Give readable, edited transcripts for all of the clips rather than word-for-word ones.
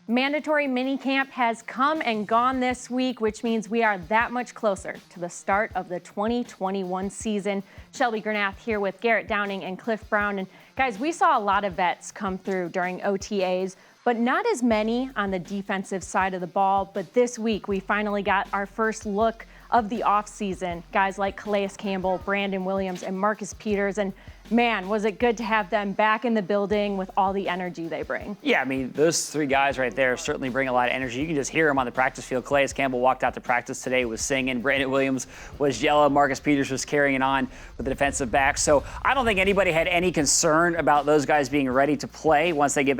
Mandatory minicamp has come and gone this week, which means we are that much closer to the start of the 2021 season. Shelby Granath here with Garrett Downing and Cliff Brown. And guys, we saw a lot of vets come through during OTAs, but not as many on the defensive side of the ball. But this week, we finally got our first look of the offseason. Guys like Calais Campbell, Brandon Williams, and Marcus Peters. And man, was it good to have them back in the building with all the energy they bring. Yeah, I mean, those three guys right there certainly bring a lot of energy. You can just hear them on the practice field. Calais Campbell walked out to practice today, was singing. Brandon Williams was yellow. Marcus Peters was carrying on with the defensive back. So I don't think anybody had any concern about those guys being ready to play once they got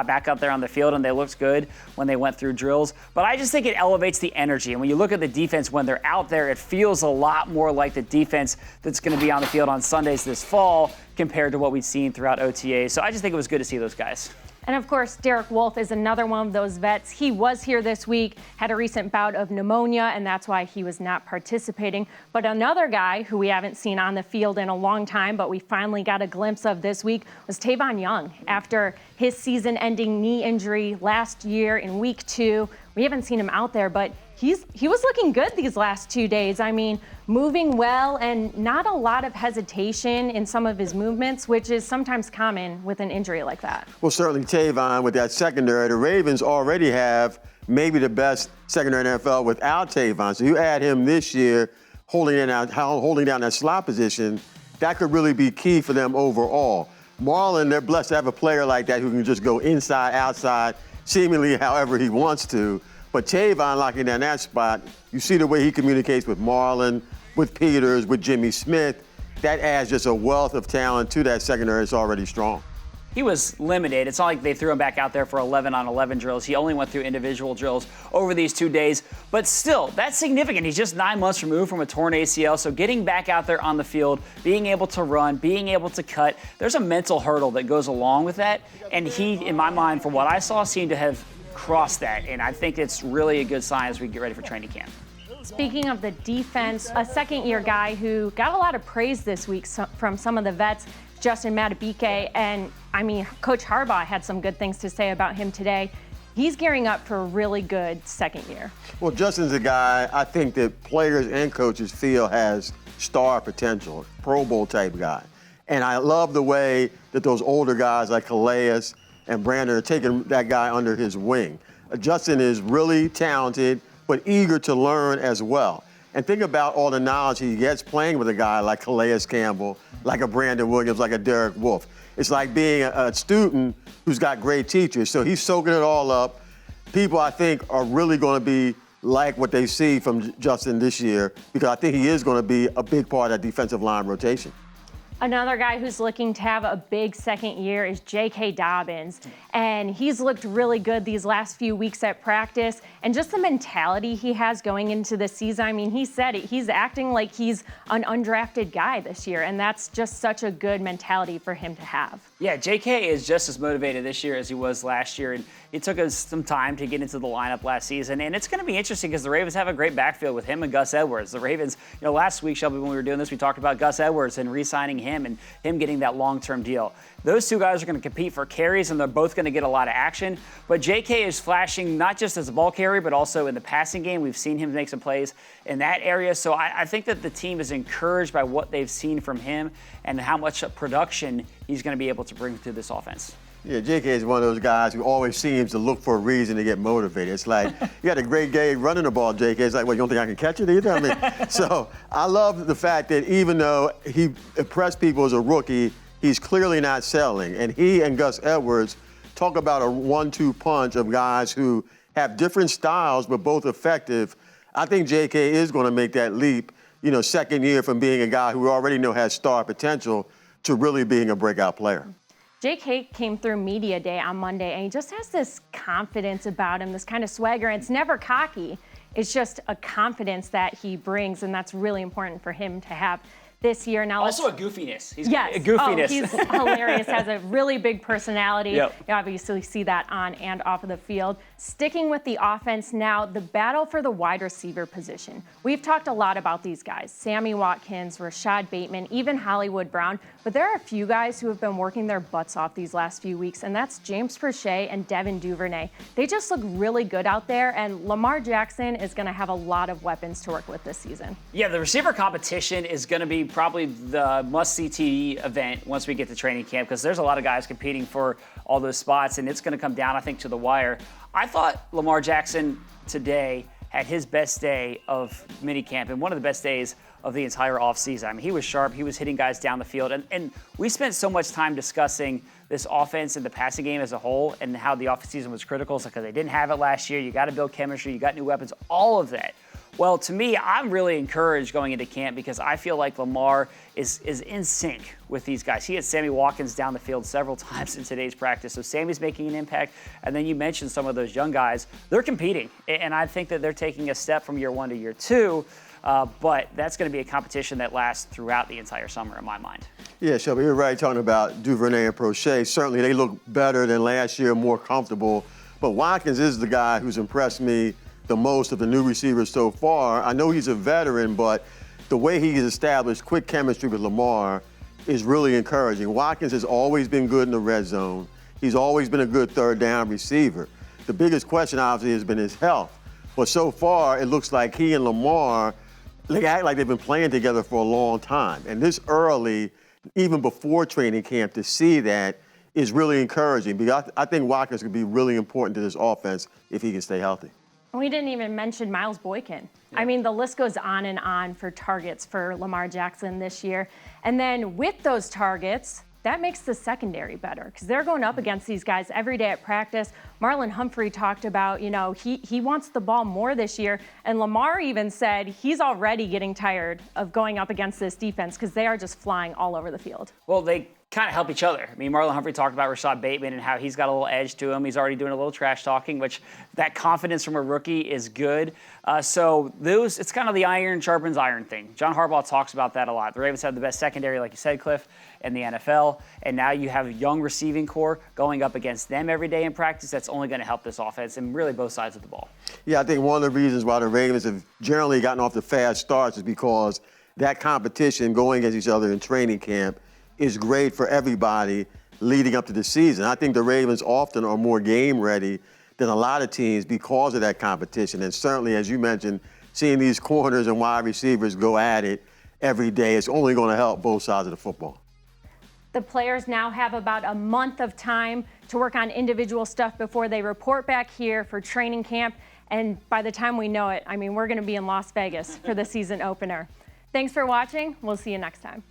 back out there on the field, and they looked good when they went through drills. But I just think it elevates the energy. And when you look at the defense when they're out there, it feels a lot more like the defense that's going to be on the field on Sundays this fall compared to what we've seen throughout OTA. So I just think it was good to see those guys. And of course, Derek Wolfe is another one of those vets. He was here this week, had a recent bout of pneumonia, and that's why he was not participating. But another guy who we haven't seen on the field in a long time, but we finally got a glimpse of this week, was Tavon Young. After his season-ending knee injury last year in week 2, we haven't seen him out there, but he was looking good these last 2 days. I mean, moving well and not a lot of hesitation in some of his movements, which is sometimes common with an injury like that. Well, certainly Tavon with that secondary. The Ravens already have maybe the best secondary in the NFL without Tavon. So you add him this year, holding down that slot position, that could really be key for them overall. Marlon, they're blessed to have a player like that who can just go inside, outside, seemingly however he wants to. But Tavon locking down that spot, you see the way he communicates with Marlon, with Peters, with Jimmy Smith. That adds just a wealth of talent to that secondary that's already strong. He was limited. It's not like they threw him back out there for 11-on-11 drills. He only went through individual drills over these 2 days. But still, that's significant. He's just 9 months removed from a torn ACL. So getting back out there on the field, being able to run, being able to cut, there's a mental hurdle that goes along with that. And he, in my mind, from what I saw, seemed to have crossed that. And I think it's really a good sign as we get ready for training camp. Speaking of the defense, a second-year guy who got a lot of praise this week from some of the vets, Justin Madubuike, and I mean, Coach Harbaugh had some good things to say about him today. He's gearing up for a really good second year. Well, Justin's a guy I think that players and coaches feel has star potential, Pro Bowl type guy. And I love the way that those older guys like Calais and Brandon are taking that guy under his wing. Justin is really talented, but eager to learn as well. And think about all the knowledge he gets playing with a guy like Calais Campbell, like a Brandon Williams, like a Derek Wolfe. It's like being a student who's got great teachers. So he's soaking it all up. People, I think, are really going to be like what they see from Justin this year, because I think he is going to be a big part of that defensive line rotation. Another guy who's looking to have a big second year is J.K. Dobbins. And he's looked really good these last few weeks at practice. And just the mentality he has going into the season, I mean, he said it. He's acting like he's an undrafted guy this year. And that's just such a good mentality for him to have. Yeah, J.K. is just as motivated this year as he was last year. And it took us some time to get into the lineup last season. And it's going to be interesting because the Ravens have a great backfield with him and Gus Edwards. The Ravens, last week, Shelby, when we were doing this, we talked about Gus Edwards and re-signing him and him getting that long-term deal. Those two guys are going to compete for carries, and they're both going to get a lot of action. But J.K. is flashing not just as a ball carrier, but also in the passing game. We've seen him make some plays in that area. So I think that the team is encouraged by what they've seen from him and how much production he's going to be able to bring to this offense. Yeah, J.K. is one of those guys who always seems to look for a reason to get motivated. It's like, you got a great game running the ball, J.K. It's like, well, you don't think I can catch it either? I mean, so I love the fact that even though he impressed people as a rookie, he's clearly not selling. And he and Gus Edwards talk about a 1-2 punch of guys who have different styles but both effective. I think J.K. is going to make that leap, second year from being a guy who we already know has star potential to really being a breakout player. J.K. came through media day on Monday, and he just has this confidence about him, this kind of swagger. And it's never cocky. It's just a confidence that he brings, and that's really important for him to have. this year. Now, also a goofiness. He's yes. a goofiness. Oh, he's hilarious, has a really big personality. Yep. You obviously see that on and off of the field. Sticking with the offense now, the battle for the wide receiver position. We've talked a lot about these guys, Sammy Watkins, Rashad Bateman, even Hollywood Brown, but there are a few guys who have been working their butts off these last few weeks, and that's James Prochet and Devin Duvernay. They just look really good out there, and Lamar Jackson is going to have a lot of weapons to work with this season. Yeah, the receiver competition is going to be probably the must-see TV event once we get to training camp, because there's a lot of guys competing for all those spots, and it's going to come down, I think, to the wire. I thought Lamar Jackson today had his best day of minicamp and one of the best days of the entire offseason. I mean, he was sharp. He was hitting guys down the field. And we spent so much time discussing this offense and the passing game as a whole and how the offseason was critical because they didn't have it last year. You got to build chemistry. You got new weapons, all of that. Well, to me, I'm really encouraged going into camp because I feel like Lamar is in sync with these guys. He had Sammy Watkins down the field several times in today's practice, so Sammy's making an impact. And then you mentioned some of those young guys. They're competing, and I think that they're taking a step from year one to year two, but that's going to be a competition that lasts throughout the entire summer in my mind. Yeah, Shelby, you're right talking about Duvernay and Prochet. Certainly they look better than last year, more comfortable. But Watkins is the guy who's impressed me the most of the new receivers so far. I know he's a veteran, but the way he's established quick chemistry with Lamar is really encouraging. Watkins has always been good in the red zone. He's always been a good third down receiver. The biggest question, obviously, has been his health. But so far, it looks like he and Lamar, they act like they've been playing together for a long time. And this early, even before training camp, to see that is really encouraging because I think Watkins could be really important to this offense if he can stay healthy. We didn't even mention Miles Boykin. Yeah. I mean, the list goes on and on for targets for Lamar Jackson this year. And then with those targets, that makes the secondary better because they're going up against these guys every day at practice. Marlon Humphrey talked about, he wants the ball more this year. And Lamar even said he's already getting tired of going up against this defense because they are just flying all over the field. Well, they kind of help each other. I mean, Marlon Humphrey talked about Rashad Bateman and how he's got a little edge to him. He's already doing a little trash talking, which that confidence from a rookie is good. So it's kind of the iron sharpens iron thing. John Harbaugh talks about that a lot. The Ravens have the best secondary, like you said, Cliff, in the NFL. And now you have a young receiving core going up against them every day in practice. That's only going to help this offense and really both sides of the ball. Yeah, I think one of the reasons why the Ravens have generally gotten off the fast starts is because that competition going against each other in training camp is great for everybody leading up to the season. I think the Ravens often are more game ready than a lot of teams because of that competition. And certainly, as you mentioned, seeing these corners and wide receivers go at it every day is only going to help both sides of the football. The players now have about a month of time to work on individual stuff before they report back here for training camp. And by the time we know it, I mean, we're going to be in Las Vegas for the season opener. Thanks for watching. We'll see you next time.